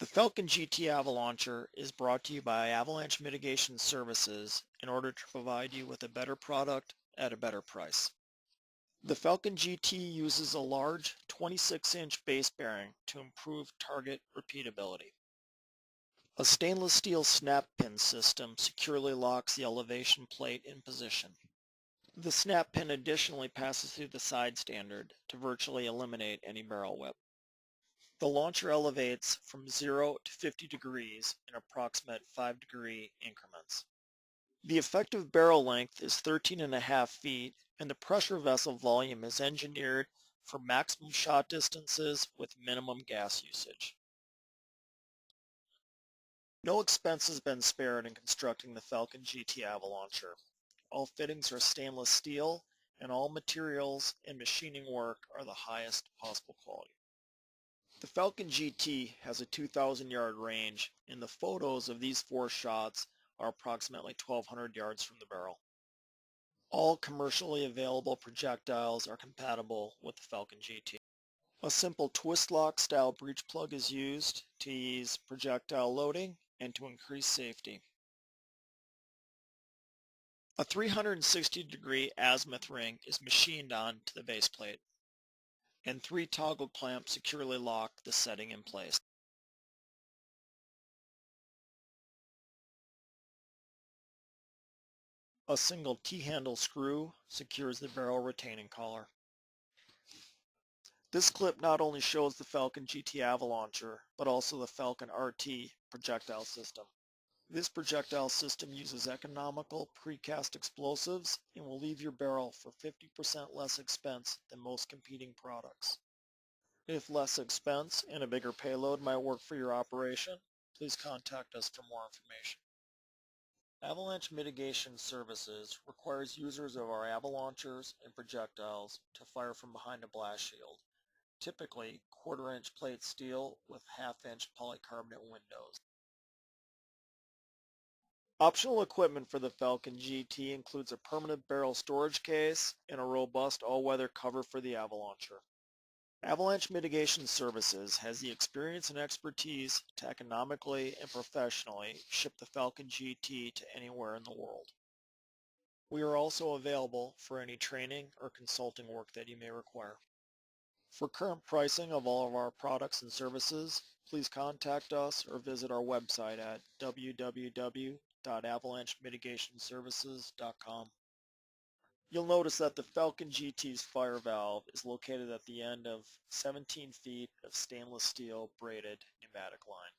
The Falcon GT Avalauncher is brought to you by Avalanche Mitigation Services in order to provide you with a better product at a better price. The Falcon GT uses a large 26-inch base bearing to improve target repeatability. A stainless steel snap pin system securely locks the elevation plate in position. The snap pin additionally passes through the side standard to virtually eliminate any barrel whip. The launcher elevates from 0 to 50 degrees in approximate 5-degree increments. The effective barrel length is 13.5 feet and the pressure vessel volume is engineered for maximum shot distances with minimum gas usage. No expense has been spared in constructing the Falcon GT Avalauncher. All fittings are stainless steel and all materials and machining work are the highest possible quality. The Falcon GT has a 2,000 yard range and the photos of these 4 shots are approximately 1,200 yards from the barrel. All commercially available projectiles are compatible with the Falcon GT. A simple twist lock style breech plug is used to ease projectile loading and to increase safety. A 360-degree azimuth ring is machined on to the base plate, and 3 toggle clamps securely lock the setting in place. A single T-handle screw secures the barrel retaining collar. This clip not only shows the Falcon GT Avalauncher, but also the Falcon RT projectile system. This projectile system uses economical precast explosives and will leave your barrel for 50% less expense than most competing products. If less expense and a bigger payload might work for your operation, please contact us for more information. Avalanche Mitigation Services requires users of our avalaunchers and projectiles to fire from behind a blast shield, typically 1/4-inch plate steel with 1/2-inch polycarbonate windows. Optional equipment for the Falcon GT includes a permanent barrel storage case and a robust all-weather cover for the Avalauncher. Avalanche Mitigation Services has the experience and expertise to economically and professionally ship the Falcon GT to anywhere in the world. We are also available for any training or consulting work that you may require. For current pricing of all of our products and services, please contact us or visit our website at www.avalanchemitigationservices.com. You'll notice that the Falcon GT's fire valve is located at the end of 17 feet of stainless steel braided pneumatic line.